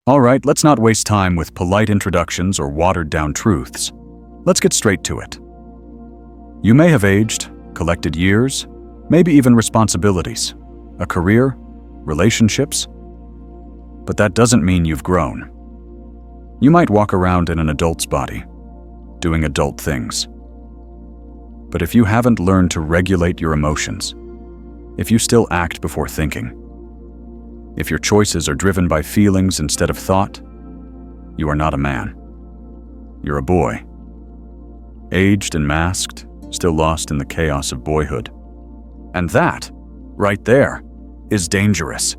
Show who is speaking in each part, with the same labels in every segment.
Speaker 1: All right, let's not waste time with polite introductions or watered-down truths. Let's get straight to it. You may have aged, collected years, maybe even responsibilities, a career, relationships, but that doesn't mean you've grown. You might walk around in an adult's body, doing adult things. But if you haven't learned to regulate your emotions, if you still act before thinking, if your choices are driven by feelings instead of thought, you are not a man. You're a boy. Aged and masked, still lost in the chaos of boyhood. And that, right there, is dangerous.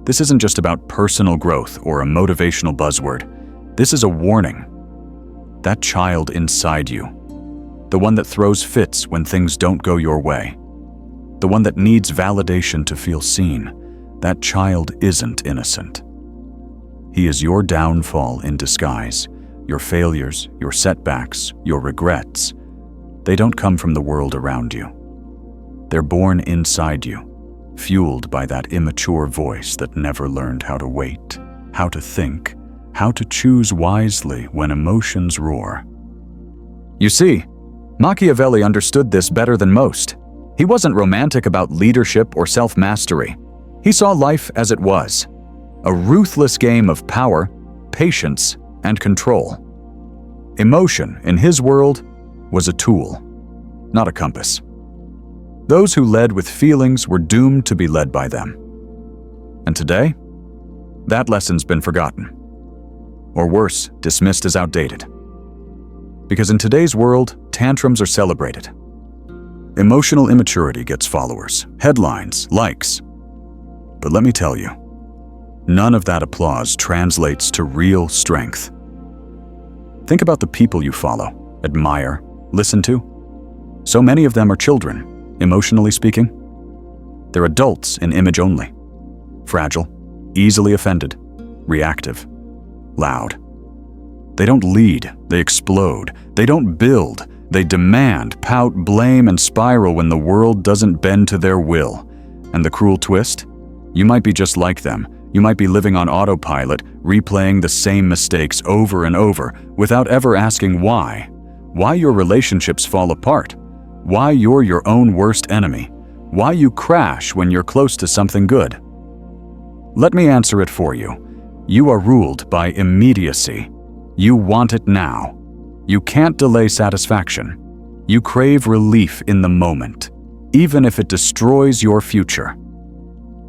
Speaker 1: This isn't just about personal growth or a motivational buzzword. This is a warning. That child inside you, the one that throws fits when things don't go your way, the one that needs validation to feel seen, that child isn't innocent. He is your downfall in disguise, your failures, your setbacks, your regrets. They don't come from the world around you. They're born inside you, fueled by that immature voice that never learned how to wait, how to think, how to choose wisely when emotions roar. You see, Machiavelli understood this better than most. He wasn't romantic about leadership or self-mastery. He saw life as it was, a ruthless game of power, patience, and control. Emotion, in his world, was a tool, not a compass. Those who led with feelings were doomed to be led by them. And today, that lesson's been forgotten. Or worse, dismissed as outdated. Because in today's world, tantrums are celebrated. Emotional immaturity gets followers, headlines, likes. But let me tell you, none of that applause translates to real strength. Think about the people you follow, admire, listen to. So many of them are children, emotionally speaking. They're adults in image only. Fragile, easily offended, reactive, loud. They don't lead, they explode. They don't build, they demand, pout, blame, and spiral when the world doesn't bend to their will. And the cruel twist? You might be just like them. You might be living on autopilot, replaying the same mistakes over and over, without ever asking why. Why your relationships fall apart. Why you're your own worst enemy. Why you crash when you're close to something good. Let me answer it for you. You are ruled by immediacy. You want it now. You can't delay satisfaction. You crave relief in the moment, even if it destroys your future.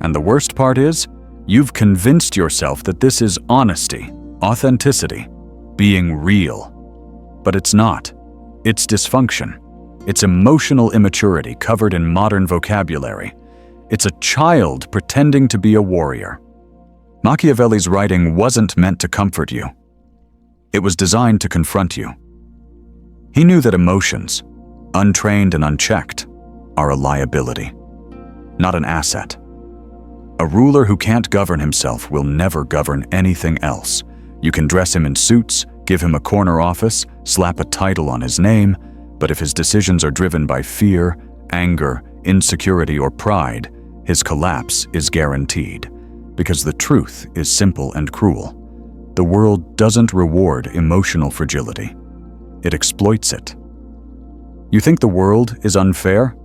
Speaker 1: And the worst part is, you've convinced yourself that this is honesty, authenticity, being real. But it's not. It's dysfunction. It's emotional immaturity covered in modern vocabulary. It's a child pretending to be a warrior. Machiavelli's writing wasn't meant to comfort you. It was designed to confront you. He knew that emotions, untrained and unchecked, are a liability, not an asset. A ruler who can't govern himself will never govern anything else. You can dress him in suits, give him a corner office, slap a title on his name, but if his decisions are driven by fear, anger, insecurity, or pride, his collapse is guaranteed. Because the truth is simple and cruel. The world doesn't reward emotional fragility. It exploits it. You think the world is unfair?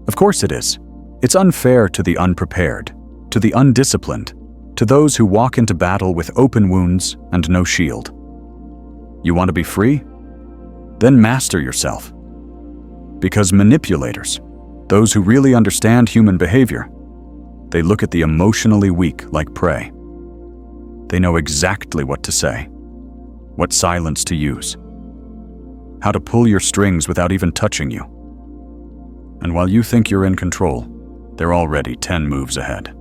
Speaker 1: Of course it is. It's unfair to the unprepared, to the undisciplined, to those who walk into battle with open wounds and no shield. You want to be free? Then master yourself. Because manipulators, those who really understand human behavior, they look at the emotionally weak like prey. They know exactly what to say, what silence to use, how to pull your strings without even touching you. And while you think you're in control, they're already 10 moves ahead.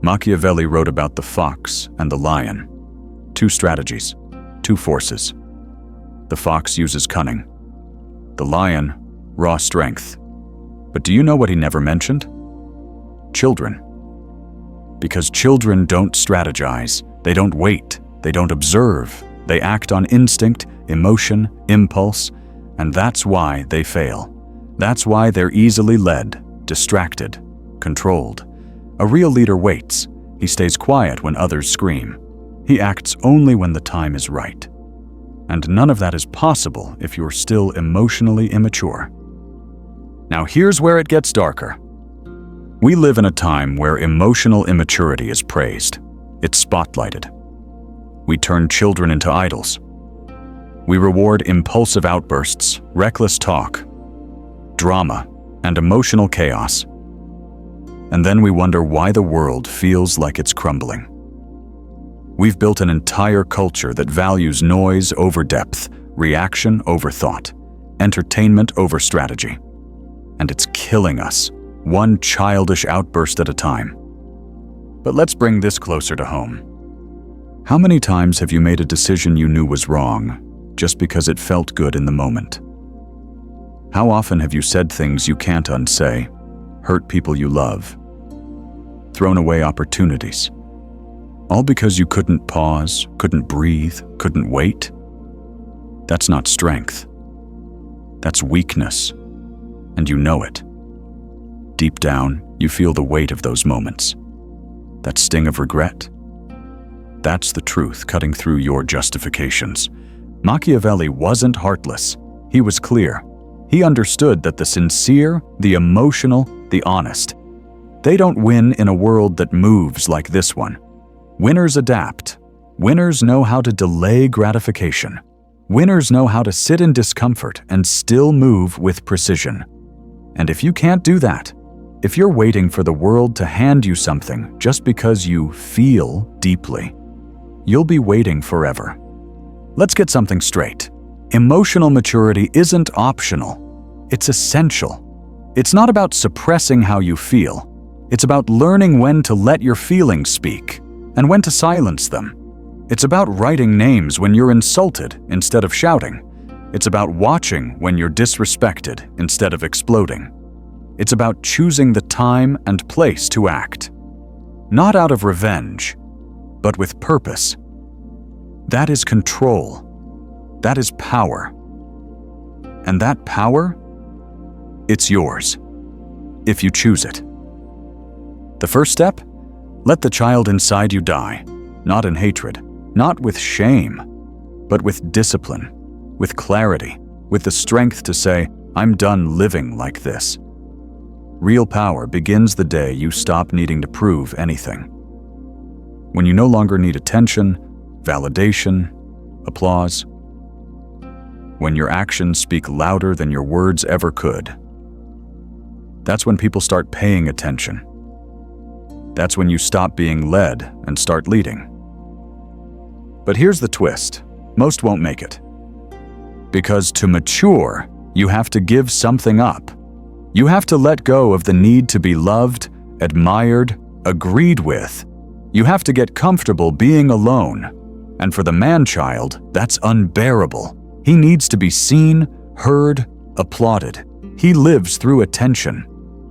Speaker 1: Machiavelli wrote about the fox and the lion. 2 strategies, 2 forces. The fox uses cunning. The lion, raw strength. But do you know what he never mentioned? Children. Because children don't strategize, they don't wait, they don't observe, they act on instinct, emotion, impulse, and that's why they fail. That's why they're easily led, distracted, controlled. A real leader waits. He stays quiet when others scream. He acts only when the time is right. And none of that is possible if you're still emotionally immature. Now here's where it gets darker. We live in a time where emotional immaturity is praised. It's spotlighted. We turn children into idols. We reward impulsive outbursts, reckless talk, drama, and emotional chaos. And then we wonder why the world feels like it's crumbling. We've built an entire culture that values noise over depth, reaction over thought, entertainment over strategy. And it's killing us, one childish outburst at a time. But let's bring this closer to home. How many times have you made a decision you knew was wrong, just because it felt good in the moment? How often have you said things you can't unsay, hurt people you love, thrown away opportunities, all because you couldn't pause, couldn't breathe, couldn't wait? That's not strength. That's weakness, and you know it. Deep down, you feel the weight of those moments. That sting of regret. That's the truth cutting through your justifications. Machiavelli wasn't heartless. He was clear. He understood that the sincere, the emotional, the honest, they don't win in a world that moves like this one. Winners adapt. Winners know how to delay gratification. Winners know how to sit in discomfort and still move with precision. And if you can't do that, if you're waiting for the world to hand you something just because you feel deeply, you'll be waiting forever. Let's get something straight. Emotional maturity isn't optional. It's essential. It's not about suppressing how you feel. It's about learning when to let your feelings speak and when to silence them. It's about writing names when you're insulted instead of shouting. It's about watching when you're disrespected instead of exploding. It's about choosing the time and place to act. Not out of revenge, but with purpose. That is control. That is power. And that power, it's yours, if you choose it. The first step? Let the child inside you die, not in hatred, not with shame, but with discipline, with clarity, with the strength to say, I'm done living like this. Real power begins the day you stop needing to prove anything. When you no longer need attention, validation, applause. When your actions speak louder than your words ever could. That's when people start paying attention. That's when you stop being led and start leading. But here's the twist. Most won't make it. Because to mature, you have to give something up. You have to let go of the need to be loved, admired, agreed with. You have to get comfortable being alone. And for the man-child, that's unbearable. He needs to be seen, heard, applauded. He lives through attention.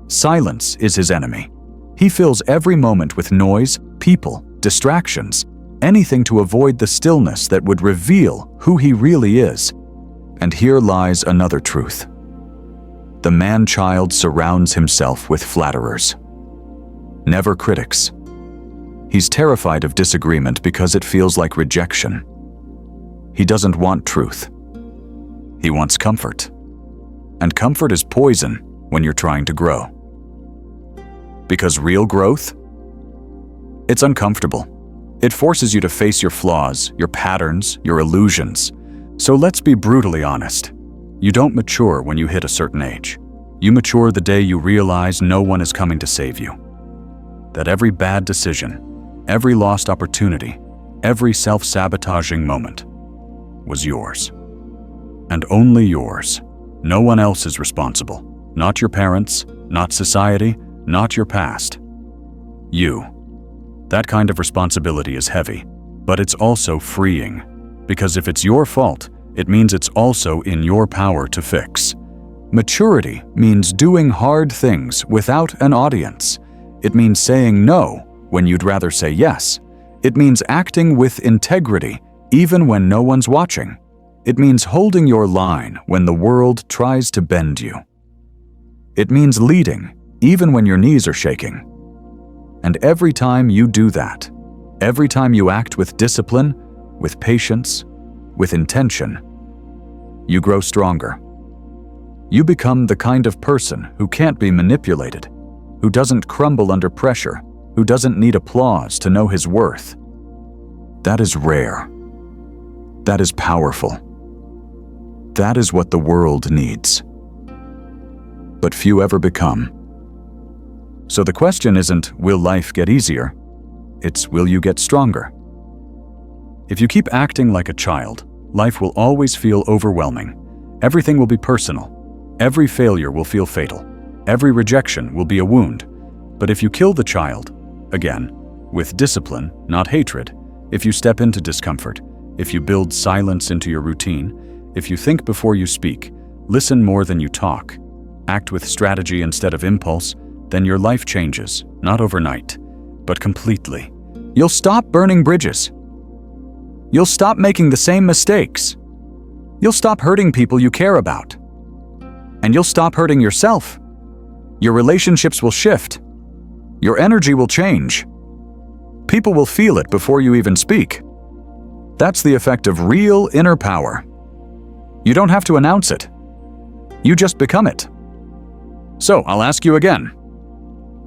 Speaker 1: Silence is his enemy. He fills every moment with noise, people, distractions, anything to avoid the stillness that would reveal who he really is. And here lies another truth. The man-child surrounds himself with flatterers, never critics. He's terrified of disagreement because it feels like rejection. He doesn't want truth. He wants comfort. And comfort is poison when you're trying to grow. Because real growth? It's uncomfortable. It forces you to face your flaws, your patterns, your illusions. So let's be brutally honest. You don't mature when you hit a certain age. You mature the day you realize no one is coming to save you. That every bad decision, every lost opportunity, every self-sabotaging moment was yours. And only yours. No one else is responsible. Not your parents, not society, not your past. You. That kind of responsibility is heavy, but it's also freeing. Because if it's your fault, it means it's also in your power to fix. Maturity means doing hard things without an audience. It means saying no when you'd rather say yes. It means acting with integrity even when no one's watching. It means holding your line when the world tries to bend you. It means leading even when your knees are shaking. And every time you do that, Every time you act with discipline, with patience, with intention, you grow stronger. You become the kind of person who can't be manipulated, who doesn't crumble under pressure, who doesn't need applause to know his worth. That is rare. That is powerful. That is what the world needs. But few ever become. So the question isn't, will life get easier? It's, will you get stronger? If you keep acting like a child, life will always feel overwhelming. Everything will be personal. Every failure will feel fatal. Every rejection will be a wound. But if you kill the child, again, with discipline, not hatred, if you step into discomfort, if you build silence into your routine, if you think before you speak, listen more than you talk, act with strategy instead of impulse, then your life changes, not overnight, but completely. You'll stop burning bridges. You'll stop making the same mistakes. You'll stop hurting people you care about. And you'll stop hurting yourself. Your relationships will shift. Your energy will change. People will feel it before you even speak. That's the effect of real inner power. You don't have to announce it. You just become it. So I'll ask you again.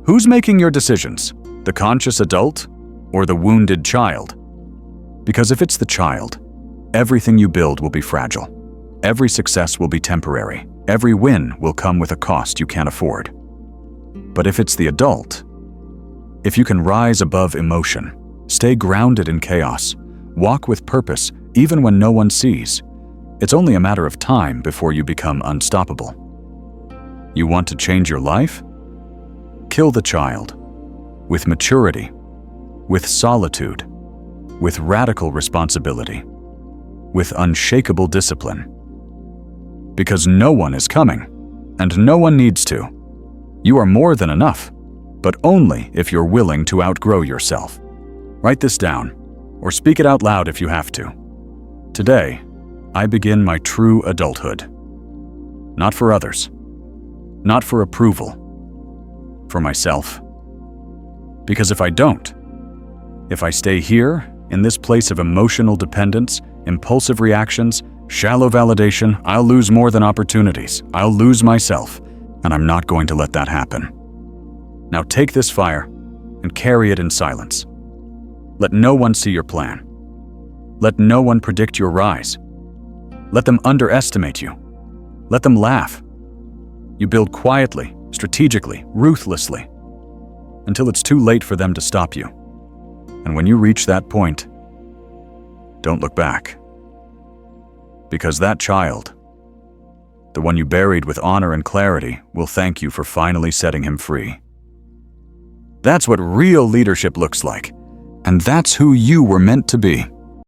Speaker 1: Who's making your decisions? The conscious adult or the wounded child? Because if it's the child, everything you build will be fragile. Every success will be temporary. Every win will come with a cost you can't afford. But if it's the adult, if you can rise above emotion, stay grounded in chaos, walk with purpose even when no one sees, it's only a matter of time before you become unstoppable. You want to change your life? Kill the child. With maturity, with solitude, with radical responsibility, with unshakable discipline. Because no one is coming, and no one needs to. You are more than enough, but only if you're willing to outgrow yourself. Write this down, or speak it out loud if you have to. Today, I begin my true adulthood. Not for others, not for approval, for myself. Because if I don't, if I stay here, in this place of emotional dependence, impulsive reactions, shallow validation, I'll lose more than opportunities. I'll lose myself, and I'm not going to let that happen. Now take this fire and carry it in silence. Let no one see your plan. Let no one predict your rise. Let them underestimate you. Let them laugh. You build quietly, strategically, ruthlessly, until it's too late for them to stop you. And when you reach that point, don't look back. Because that child, the one you buried with honor and clarity, will thank you for finally setting him free. That's what real leadership looks like, and that's who you were meant to be.